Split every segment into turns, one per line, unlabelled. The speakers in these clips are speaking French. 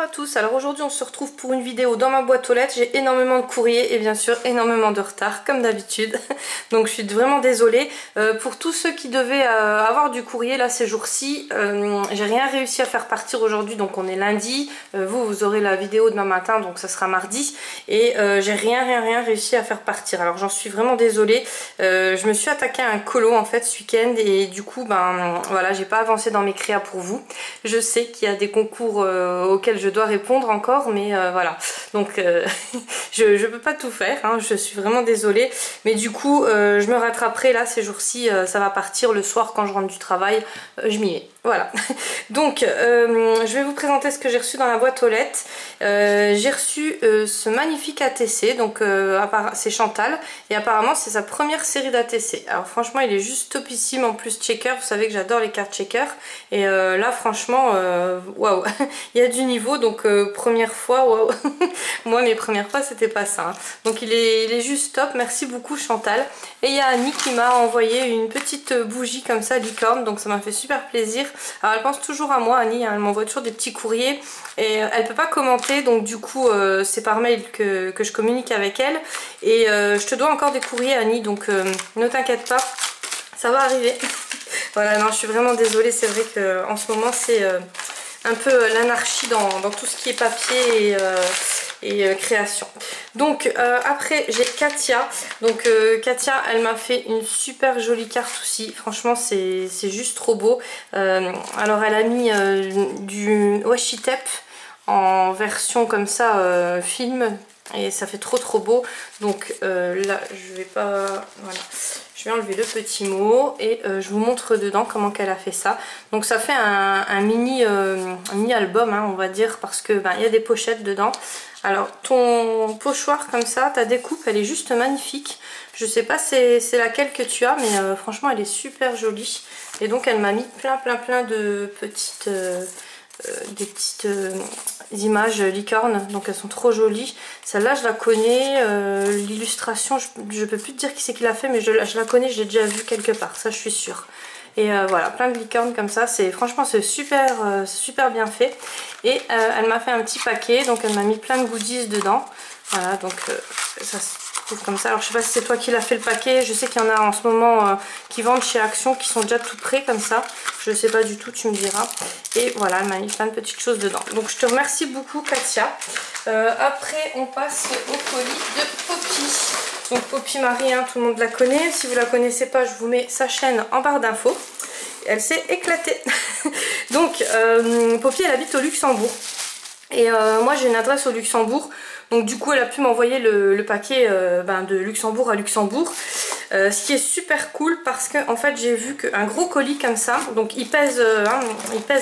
Bonjour à tous, alors aujourd'hui on se retrouve pour une vidéo dans ma boîte aux lettres. J'ai énormément de courriers et bien sûr énormément de retard comme d'habitude, donc je suis vraiment désolée. Pour tous ceux qui devaient avoir du courrier là ces jours-ci, j'ai rien réussi à faire partir aujourd'hui, donc on est lundi, vous aurez la vidéo demain matin, donc ça sera mardi, et j'ai rien réussi à faire partir, alors j'en suis vraiment désolée. Je me suis attaquée à un colo en fait ce week-end et du coup ben voilà, j'ai pas avancé dans mes créas pour vous. Je sais qu'il y a des concours auxquels je dois répondre encore, mais voilà, donc je peux pas tout faire, hein, je suis vraiment désolée, mais du coup je me rattraperai là ces jours-ci, ça va partir le soir quand je rentre du travail, je m'y mets, voilà. Donc je vais vous présenter ce que j'ai reçu dans la boîte aux lettres. J'ai reçu ce magnifique ATC, donc c'est Chantal, et apparemment c'est sa première série d'ATC. Alors franchement il est juste topissime, en plus checker, vous savez que j'adore les cartes checker, et là franchement waouh, il y a du niveau, donc première fois, waouh. Moi mes premières fois c'était pas ça, hein. Donc il est juste top, merci beaucoup Chantal. Et il y a Annie qui m'a envoyé une petite bougie comme ça, licorne, donc ça m'a fait super plaisir. Alors elle pense toujours à moi Annie, hein, elle m'envoie toujours des petits courriers et elle peut pas commenter, donc du coup c'est par mail que je communique avec elle. Et je te dois encore des courriers Annie, donc ne t'inquiète pas, ça va arriver. Voilà, non je suis vraiment désolée, c'est vrai qu'en ce moment c'est un peu l'anarchie dans tout ce qui est papier et création. Donc après j'ai Katia, donc Katia elle m'a fait une super jolie carte aussi, franchement c'est juste trop beau. Alors elle a mis du washi tape en version comme ça film, et ça fait trop beau. Donc là je vais pas, voilà, je vais enlever le petit mot et je vous montre dedans comment qu'elle a fait ça. Donc ça fait un mini album, hein, on va dire, parce que ben, y a des pochettes dedans. Alors ton pochoir comme ça, ta découpe elle est juste magnifique. Je sais pas c'est laquelle que tu as, mais franchement elle est super jolie. Et donc elle m'a mis plein de petites des petites images licornes, donc elles sont trop jolies. Celle-là je la connais, l'illustration je peux plus te dire qui c'est qui l'a fait, mais je la connais, je l'ai déjà vue quelque part, ça je suis sûre. Et voilà, plein de licornes comme ça, franchement c'est super bien fait. Et elle m'a fait un petit paquet, donc elle m'a mis plein de goodies dedans. Voilà, donc ça se trouve comme ça. Alors je sais pas si c'est toi qui l'as fait le paquet, je sais qu'il y en a en ce moment qui vendent chez Action qui sont déjà tout prêts comme ça. Je sais pas du tout, tu me diras. Et voilà, elle m'a mis plein de petites choses dedans. Donc je te remercie beaucoup Katia. Après on passe au colis de Poppy. Donc Poppy Marie, hein, tout le monde la connaît. Si vous la connaissez pas, je vous mets sa chaîne en barre d'infos. Elle s'est éclatée. Donc Poppy elle habite au Luxembourg. Et moi j'ai une adresse au Luxembourg. Donc du coup elle a pu m'envoyer le paquet de Luxembourg à Luxembourg. Ce qui est super cool parce que en fait j'ai vu qu'un gros colis comme ça, donc il pèse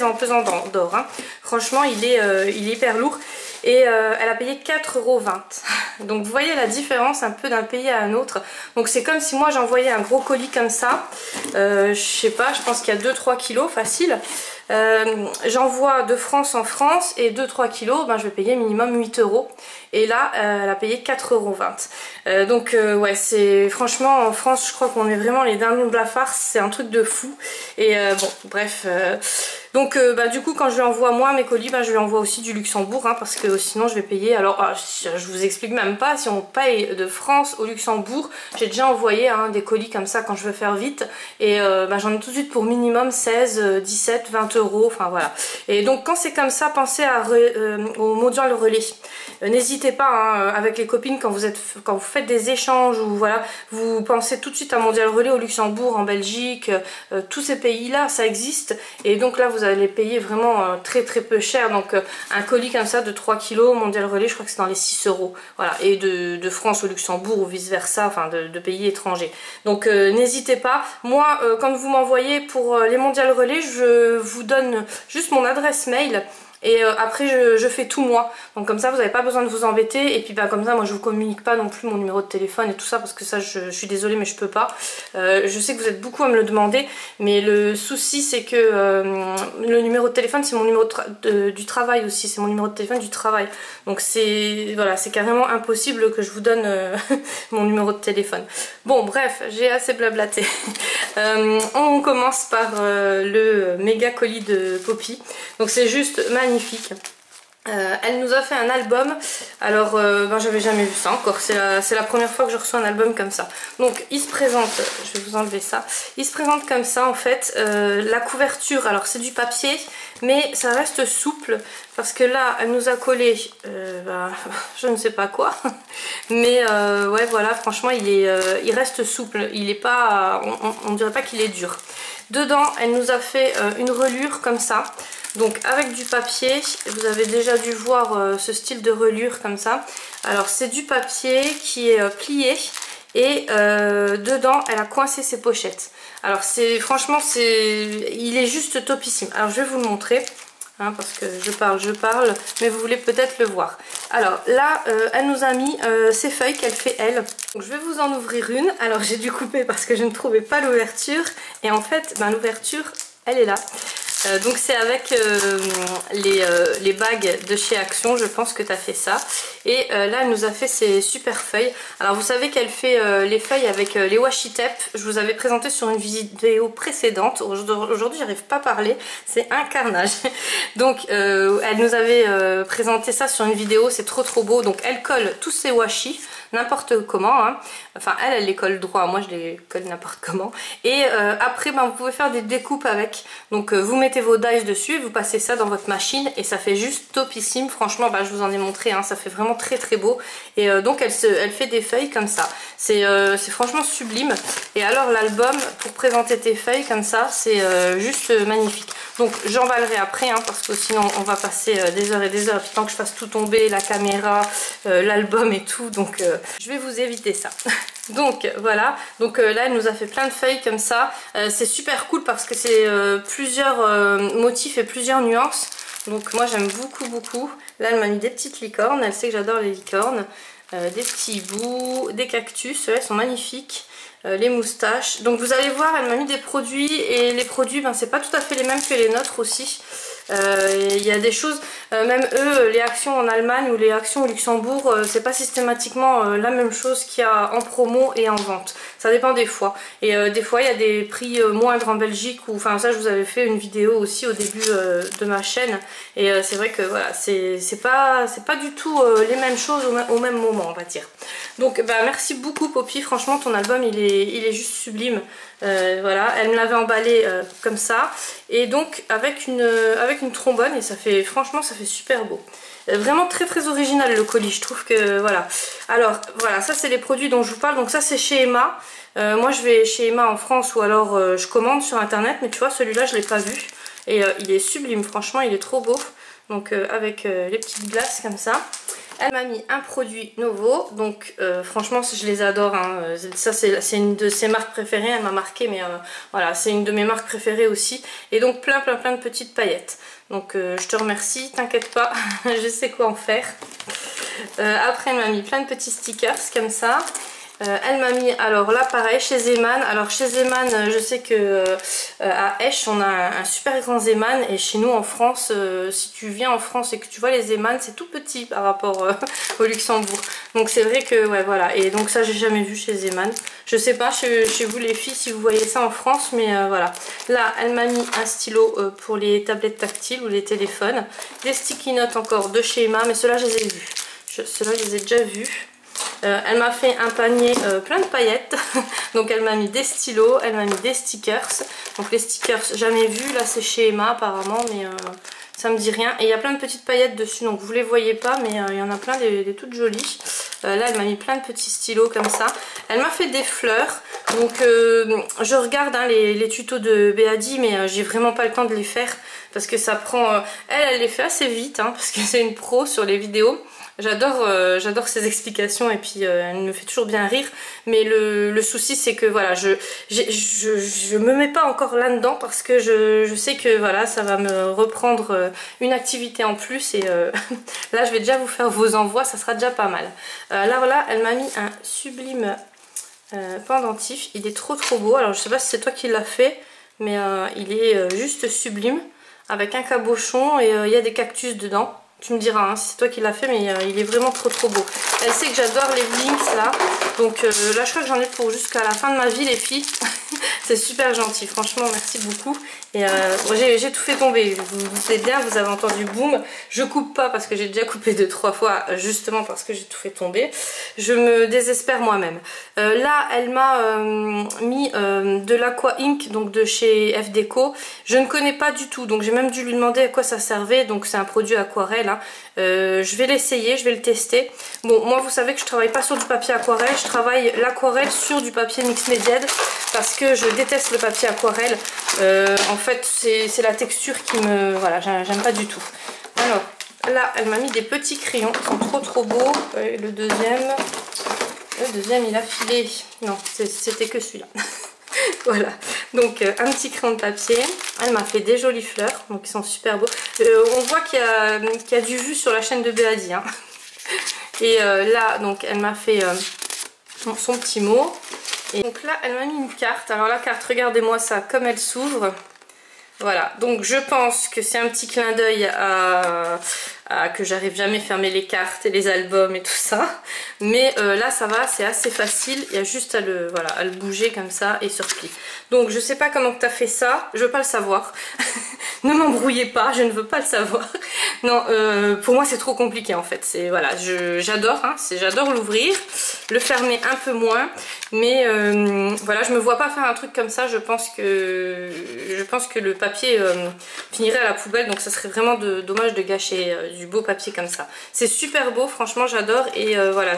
en pesant d'or, hein. Franchement il est hyper lourd. Et elle a payé 4,20 €. Donc vous voyez la différence un peu d'un pays à un autre. Donc c'est comme si moi j'envoyais un gros colis comme ça, je sais pas, je pense qu'il y a 2-3 kilos facile. J'envoie de France en France et 2-3 kilos, ben, je vais payer minimum 8 €. Et là elle a payé 4,20 €. Donc ouais, c'est franchement en France je crois qu'on est vraiment les dindons de la farce, c'est un truc de fou. Et bon bref, donc du coup quand je lui envoie moi mes colis, je lui envoie aussi du Luxembourg, hein, parce que sinon je vais payer. Alors je vous explique même pas, si on paye de France au Luxembourg, j'ai déjà envoyé des colis comme ça quand je veux faire vite, et j'en ai tout de suite pour minimum 16, 17, 20 €, enfin voilà. Et donc quand c'est comme ça, pensez au mondial relais. N'hésitez pas, hein, avec les copines, quand vous faites des échanges, ou voilà, vous pensez tout de suite à mondial relais au Luxembourg, en Belgique, tous ces pays là ça existe. Et donc là vous allez payer vraiment très peu cher. Donc un colis comme ça de 3 kilos mondial relais, je crois que c'est dans les 6 €. Voilà, et de France au Luxembourg ou vice versa, enfin de pays étrangers. Donc n'hésitez pas. Moi quand vous m'envoyez pour les mondial relais, je vous donne juste mon adresse mail. Et après je fais tout moi, donc comme ça vous n'avez pas besoin de vous embêter. Et puis comme ça moi je vous communique pas non plus mon numéro de téléphone et tout ça, parce que ça je suis désolée mais je peux pas. Je sais que vous êtes beaucoup à me le demander, mais le souci c'est que le numéro de téléphone c'est mon numéro du travail aussi, c'est mon numéro de téléphone du travail. Donc voilà, c'est carrément impossible que je vous donne mon numéro de téléphone. Bon bref, j'ai assez blablaté. On commence par le méga colis de Poppy. Donc c'est juste magnifique. Elle nous a fait un album. Alors ben, j'avais jamais vu ça encore, c'est la première fois que je reçois un album comme ça. Donc il se présente, je vais vous enlever ça, il se présente comme ça en fait. La couverture, alors c'est du papier mais ça reste souple parce que là elle nous a collé ben, je ne sais pas quoi mais ouais voilà, franchement il reste souple, il est pas, on dirait pas qu'il est dur. Dedans elle nous a fait une reliure comme ça. Donc avec du papier, vous avez déjà dû voir ce style de reliure comme ça. Alors c'est du papier qui est plié et dedans elle a coincé ses pochettes. Alors c'est franchement il est juste topissime. Alors je vais vous le montrer hein, parce que je parle, mais vous voulez peut-être le voir. Alors là elle nous a mis ces feuilles qu'elle fait elle. Donc je vais vous en ouvrir une. Alors j'ai dû couper parce que je ne trouvais pas l'ouverture et en fait ben, l'ouverture elle est là. Donc c'est avec les bagues de chez Action, je pense que tu as fait ça. Et là elle nous a fait ces super feuilles. Alors vous savez qu'elle fait les feuilles avec les washi tape. Je vous avais présenté sur une vidéo précédente. Aujourd'hui j'arrive pas à parler, c'est un carnage. Donc elle nous avait présenté ça sur une vidéo, c'est trop beau. Donc elle colle tous ces washi n'importe comment hein. Enfin elle les colle droit, moi je les colle n'importe comment. Et après ben, vous pouvez faire des découpes avec. Donc vous mettez vos dies dessus et vous passez ça dans votre machine et ça fait juste topissime. Franchement ben, je vous en ai montré hein, ça fait vraiment très beau. Et donc elle fait des feuilles comme ça, c'est franchement sublime. Et alors l'album pour présenter tes feuilles comme ça c'est juste magnifique. Donc j'emballerai après hein, parce que sinon on va passer des heures et des heures, puis tant que je fasse tout tomber, la caméra, l'album et tout, donc je vais vous éviter ça. Donc voilà, donc là elle nous a fait plein de feuilles comme ça, c'est super cool parce que c'est plusieurs motifs et plusieurs nuances, donc moi j'aime beaucoup. Là elle m'a mis des petites licornes, elle sait que j'adore les licornes, des petits hiboux, des cactus, elles sont magnifiques. Les moustaches, donc vous allez voir elle m'a mis des produits et les produits ben, c'est pas tout à fait les mêmes que les nôtres aussi. Il y a des choses, même eux les actions en Allemagne ou les actions au Luxembourg c'est pas systématiquement la même chose qu'il y a en promo et en vente, ça dépend des fois. Et des fois il y a des prix moindres en Belgique, ou enfin ça je vous avais fait une vidéo aussi au début de ma chaîne. Et c'est vrai que voilà, c'est pas du tout les mêmes choses au même moment on va dire. Donc bah, merci beaucoup Poppy, franchement ton album il est juste sublime. Voilà, elle me l'avait emballé comme ça et donc avec une trombone et ça fait, franchement ça fait super beau. Vraiment très original le colis, je trouve que voilà. Alors voilà, ça c'est les produits dont je vous parle, donc ça c'est chez Emma. Moi je vais chez Emma en France ou alors je commande sur internet, mais tu vois celui-là je l'ai pas vu et il est sublime, franchement il est trop beau. Donc avec les petites glaces comme ça. Elle m'a mis un produit Novo, donc franchement je les adore hein. Ça c'est une de ses marques préférées, elle m'a marqué, mais voilà c'est une de mes marques préférées aussi. Et donc plein de petites paillettes, donc je te remercie, t'inquiète pas, je sais quoi en faire. Après elle m'a mis plein de petits stickers comme ça. Elle m'a mis, alors là pareil chez Zeman. Alors chez Zeman je sais que à Esch on a un super grand Zeman, et chez nous en France si tu viens en France et que tu vois les Zeman c'est tout petit par rapport au Luxembourg, donc c'est vrai que ouais voilà. Et donc ça j'ai jamais vu chez Zeman, je sais pas chez vous les filles si vous voyez ça en France, mais voilà. Là elle m'a mis un stylo pour les tablettes tactiles ou les téléphones, des sticky notes encore de chez Emma, mais ceux-là je les ai vus, ceux-là je les ai déjà vus. Elle m'a fait un panier plein de paillettes. Donc elle m'a mis des stylos, elle m'a mis des stickers. Donc les stickers jamais vus, là c'est chez Emma apparemment, mais ça me dit rien. Et il y a plein de petites paillettes dessus, donc vous les voyez pas, mais il y en a plein des toutes jolies. Là elle m'a mis plein de petits stylos comme ça. Elle m'a fait des fleurs, donc je regarde hein, les tutos de Béadi, mais j'ai vraiment pas le temps de les faire parce que ça prend... Elle les fait assez vite hein, parce que c'est une pro sur les vidéos. J'adore ses explications et puis elle me fait toujours bien rire, mais le souci c'est que voilà, je me mets pas encore là-dedans parce que je sais que voilà, ça va me reprendre une activité en plus, et là je vais déjà vous faire vos envois, ça sera déjà pas mal. Là voilà, elle m'a mis un sublime pendentif, il est trop beau. Alors je sais pas si c'est toi qui l'as fait, mais il est juste sublime, avec un cabochon et il y a des cactus dedans. Tu me diras hein, si c'est toi qui l'as fait, mais il est vraiment trop beau. Elle sait que j'adore les blinks là. Donc là je crois que j'en ai pour jusqu'à la fin de ma vie les filles. C'est super gentil, franchement merci beaucoup. Et bon, j'ai tout fait tomber, vous savez bien, vous avez entendu boum. Je coupe pas parce que j'ai déjà coupé 2-3 fois, justement parce que j'ai tout fait tomber. Je me désespère moi-même. Là elle m'a mis de l'Aqua Ink, donc de chez F Déco. Je ne connais pas du tout, donc j'ai même dû lui demander à quoi ça servait. Donc c'est un produit aquarelle hein. Je vais l'essayer, je vais le tester. Bon, moi vous savez que je travaille pas sur du papier aquarelle, je travaille l'aquarelle sur du papier mix mediad parce que je déteste le papier aquarelle. En fait c'est la texture qui me... voilà, j'aime pas du tout. Alors là elle m'a mis des petits crayons qui sont trop beaux. Le deuxième il a filé. Non, c'était que celui-là. Voilà, donc un petit crayon de papier. Elle m'a fait des jolies fleurs, donc ils sont super beaux. On voit qu'il y a du vu sur la chaîne de Béadi hein. Et là donc elle m'a fait son petit mot. Et donc là elle m'a mis une carte. Alors la carte, regardez-moi ça comme elle s'ouvre. Voilà, donc je pense que c'est un petit clin d'œil à que j'arrive jamais à fermer les cartes et les albums et tout ça. Mais là ça va, c'est assez facile, il y a juste à le bouger comme ça et se replie. Donc je sais pas comment tu as fait ça, je veux pas le savoir. Ne m'embrouillez pas, je ne veux pas le savoir. Non, pour moi c'est trop compliqué en fait. Voilà, j'adore, hein, j'adore l'ouvrir, le fermer un peu moins. Mais voilà, je me vois pas faire un truc comme ça. Je pense que le papier finirait à la poubelle, donc ça serait vraiment dommage de gâcher du beau papier comme ça. C'est super beau, franchement j'adore. Et voilà,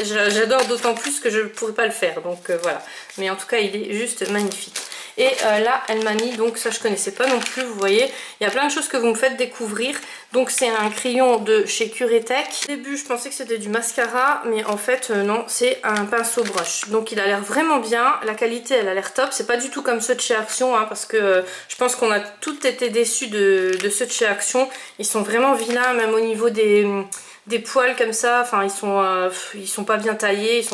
j'adore d'autant plus que je ne pourrais pas le faire. Donc voilà, mais en tout cas il est juste magnifique. Et là elle m'a mis, donc ça je connaissais pas non plus, vous voyez, il y a plein de choses que vous me faites découvrir. Donc c'est un crayon de chez Curetech. Au début je pensais que c'était du mascara, mais en fait non, c'est un pinceau brush. Donc il a l'air vraiment bien, la qualité elle a l'air top. C'est pas du tout comme ceux de chez Action hein, parce que je pense qu'on a toutes été déçus de ceux de chez Action. Ils sont vraiment vilains, même au niveau des poils comme ça, enfin ils sont pas bien taillés,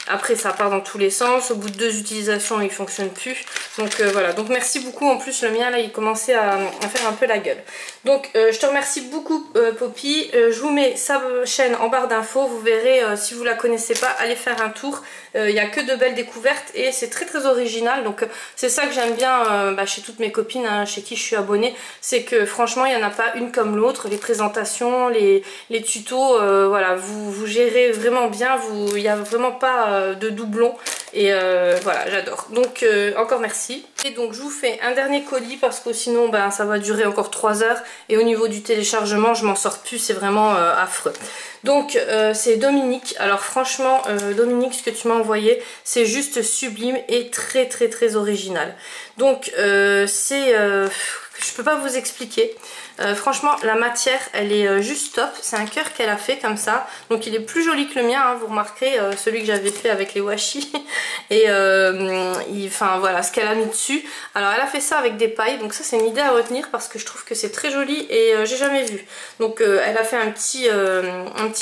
après ça part dans tous les sens, au bout de 2 utilisations il fonctionne plus. Donc voilà, donc merci beaucoup. En plus le mien là il commençait à faire un peu la gueule. Donc je te remercie beaucoup Poppy. Je vous mets sa chaîne en barre d'infos, vous verrez si vous la connaissez pas, allez faire un tour. Il n'y a que de belles découvertes et c'est très original. Donc c'est ça que j'aime bien chez toutes mes copines hein, chez qui je suis abonnée, c'est que franchement il n'y en a pas une comme l'autre. Les présentations, les tutos, voilà, vous gérez vraiment bien, il n'y a vraiment pas de doublons. Et voilà, j'adore. Donc encore merci. Et donc je vous fais un dernier colis parce que sinon ça va durer encore 3 heures. Et au niveau du téléchargement je m'en sors plus, c'est vraiment affreux. Donc c'est Dominique. Alors franchement Dominique, ce que tu m'as envoyé c'est juste sublime et très original. Donc je peux pas vous expliquer. Franchement la matière elle est juste top. C'est un cœur qu'elle a fait comme ça. Donc il est plus joli que le mien hein, vous remarquerez celui que j'avais fait avec les washi. Et enfin voilà ce qu'elle a mis dessus. Alors elle a fait ça avec des pailles. Donc ça c'est une idée à retenir parce que je trouve que c'est très joli et j'ai jamais vu. Donc elle a fait un petit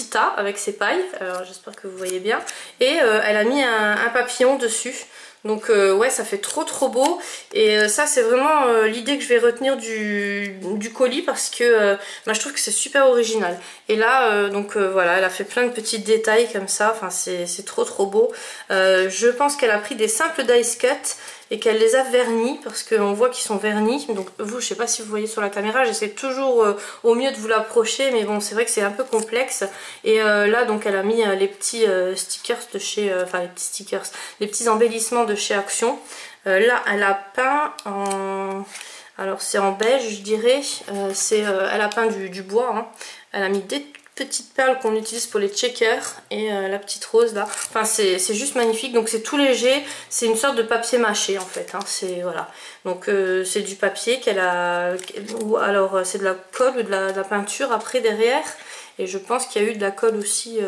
tas avec ses pailles. Alors j'espère que vous voyez bien. Et elle a mis un papillon dessus. Donc ouais ça fait trop beau. Et ça c'est vraiment l'idée que je vais retenir du colis parce que je trouve que c'est super original. Et là voilà, elle a fait plein de petits détails comme ça. Enfin c'est trop beau. Je pense qu'elle a pris des simples dice cut et qu'elle les a vernis parce qu'on voit qu'ils sont vernis. Donc vous, je sais pas si vous voyez sur la caméra, j'essaie toujours au mieux de vous l'approcher, mais bon c'est vrai que c'est un peu complexe. Et là donc elle a mis les petits stickers de chez, les petits embellissements de chez Action. Là elle a peint en, alors c'est en beige je dirais, elle a peint du bois hein. Elle a mis des petites perles qu'on utilise pour les checkers et la petite rose là, enfin c'est juste magnifique. Donc c'est tout léger, c'est une sorte de papier mâché en fait hein. C'est voilà, donc c'est du papier qu'elle a, ou alors c'est de la colle ou de la peinture après derrière, et je pense qu'il y a eu de la colle aussi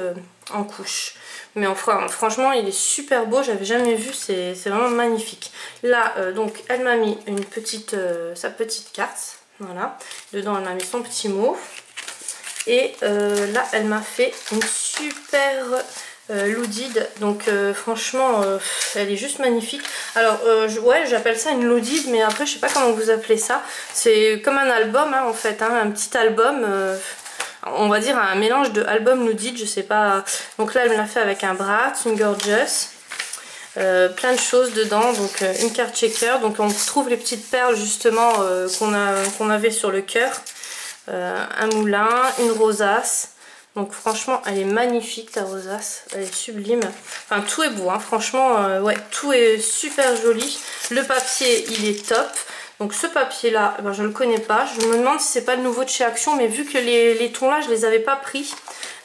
en couche. Mais enfin franchement il est super beau, j'avais jamais vu, c'est vraiment magnifique. Là donc elle m'a mis sa petite carte, voilà, dedans elle m'a mis son petit mot. Et là elle m'a fait une super loaded. Donc franchement elle est juste magnifique. Alors ouais j'appelle ça une loaded, mais après je sais pas comment vous appelez ça. C'est comme un album hein, en fait hein, un petit album on va dire un mélange de album Loudit, je sais pas. Donc là elle me l'a fait avec un Brat, une Gorgeous. Plein de choses dedans, donc une carte checker, donc on retrouve les petites perles justement qu'on avait sur le cœur, un moulin, une rosace, donc franchement elle est magnifique ta rosace, elle est sublime, enfin tout est beau, hein. Franchement ouais, tout est super joli, le papier il est top. Donc ce papier là, ben, je ne le connais pas, je me demande si c'est pas le nouveau de chez Action, mais vu que les tons là je les avais pas pris,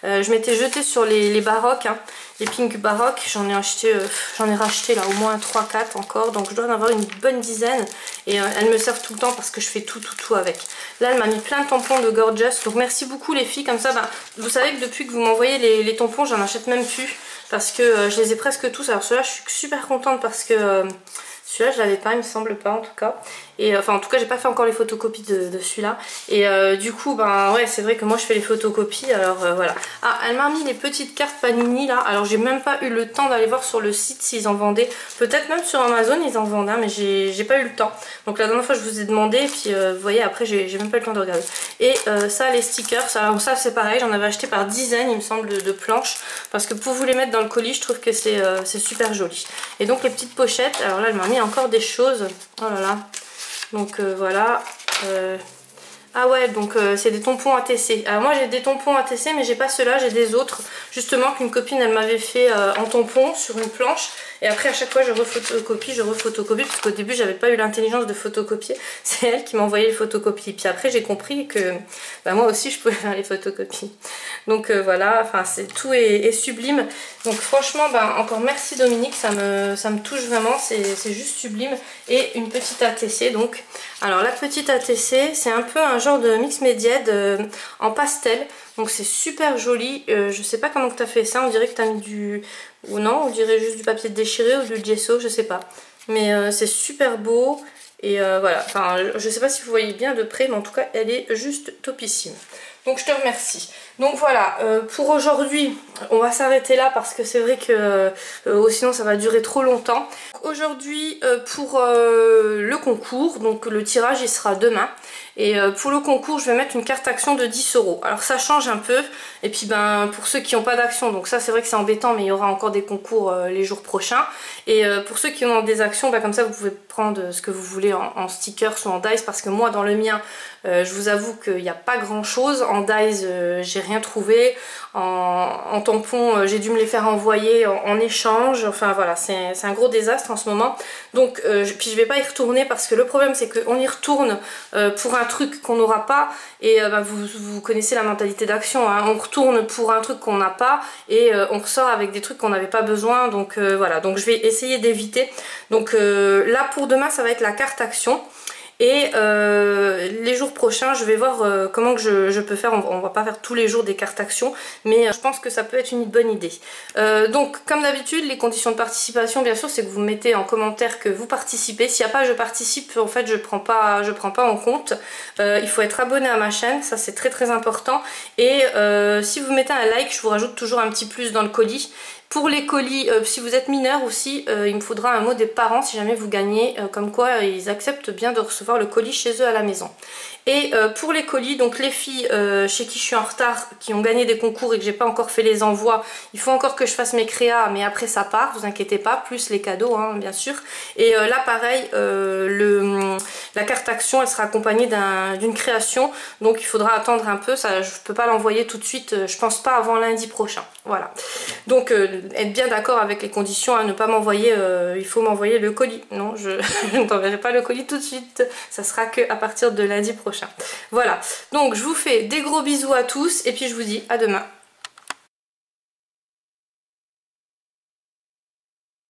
je m'étais jetée sur les baroques, hein, les pink baroques, j'en ai racheté là au moins 3-4 encore, donc je dois en avoir une bonne dizaine et elles me servent tout le temps parce que je fais tout avec. Là elle m'a mis plein de tampons de Gorgeous, donc merci beaucoup les filles, comme ça ben, vous savez que depuis que vous m'envoyez les tampons j'en achète même plus parce que je les ai presque tous. Alors ceux-là je suis super contente parce que celui-là je l'avais pas, il me semble pas en tout cas. Et enfin en tout cas j'ai pas fait encore les photocopies de celui-là. Et du coup ben ouais c'est vrai que moi je fais les photocopies, alors voilà. Ah elle m'a mis les petites cartes Panini là. Alors j'ai même pas eu le temps d'aller voir sur le site s'ils en vendaient. Peut-être même sur Amazon ils en vendent hein, mais j'ai pas eu le temps. Donc la dernière fois je vous ai demandé et puis vous voyez après j'ai même pas eu le temps de regarder. Et ça les stickers, alors ça c'est pareil, j'en avais acheté par dizaines il me semble de planches. Parce que pour vous les mettre dans le colis je trouve que c'est super joli. Et donc les petites pochettes, alors là elle m'a mis encore des choses. Oh là là. Donc voilà. Ah ouais, donc c'est des tampons ATC. Alors moi j'ai des tampons ATC mais j'ai pas ceux-là, j'ai des autres. Justement qu'une copine elle m'avait fait en tampon sur une planche. Et après à chaque fois je refotocopie parce qu'au début j'avais pas eu l'intelligence de photocopier. C'est elle qui m'envoyait les photocopies. Puis après j'ai compris que bah, moi aussi je pouvais faire les photocopies. Donc voilà, enfin tout est sublime. Donc franchement bah, encore merci Dominique, ça me touche vraiment, c'est juste sublime. Et une petite ATC donc. Alors la petite ATC c'est un peu un genre de mix média en pastel. Donc c'est super joli, je sais pas comment tu as fait ça, on dirait que tu as mis du... ou non, on dirait juste du papier déchiré ou du gesso, je sais pas. Mais c'est super beau et voilà, enfin je sais pas si vous voyez bien de près mais en tout cas elle est juste topissime. Donc je te remercie. Donc voilà, pour aujourd'hui on va s'arrêter là parce que c'est vrai que sinon ça va durer trop longtemps. Aujourd'hui pour le concours, donc le tirage il sera demain. Et pour le concours je vais mettre une carte action de 10 €. Alors ça change un peu. Et puis ben pour ceux qui n'ont pas d'action, donc ça c'est vrai que c'est embêtant mais il y aura encore des concours les jours prochains. Et pour ceux qui ont des actions, ben, comme ça vous pouvez prendre ce que vous voulez en stickers ou en dice. Parce que moi dans le mien je vous avoue qu'il n'y a pas grand chose. En dice j'ai rien trouvé. En tampon j'ai dû me les faire envoyer en échange. Enfin voilà, c'est un gros désastre en ce moment. Donc puis je vais pas y retourner parce que le problème c'est qu'on y retourne pour un truc qu'on n'aura pas. Et bah, vous connaissez la mentalité d'Action, hein. On retourne pour un truc qu'on n'a pas et on ressort avec des trucs qu'on n'avait pas besoin. Donc voilà, donc je vais essayer d'éviter. Donc là pour demain ça va être la carte Action. Et les jours prochains je vais voir comment que je peux faire. On va pas faire tous les jours des cartes actions, mais je pense que ça peut être une bonne idée. Donc comme d'habitude les conditions de participation bien sûr c'est que vous mettez en commentaire que vous participez. S'il n'y a pas je participe, en fait je prends pas en compte. Il faut être abonné à ma chaîne, ça c'est très important. Et si vous mettez un like je vous rajoute toujours un petit plus dans le colis. Pour les colis, si vous êtes mineur aussi, il me faudra un mot des parents si jamais vous gagnez, comme quoi ils acceptent bien de recevoir le colis chez eux à la maison. Et pour les colis, donc les filles chez qui je suis en retard, qui ont gagné des concours et que j'ai pas encore fait les envois, il faut encore que je fasse mes créas, mais après ça part, vous inquiétez pas, plus les cadeaux hein, bien sûr. Et là pareil, la carte action elle sera accompagnée d'une création, donc il faudra attendre un peu, ça, je peux pas l'envoyer tout de suite, je pense pas avant lundi prochain. Voilà. Donc être bien d'accord avec les conditions, à ne pas m'envoyer, il faut m'envoyer le colis. Non, je ne t'enverrai pas le colis tout de suite, ça sera que à partir de lundi prochain. Voilà, donc je vous fais des gros bisous à tous et puis je vous dis à demain.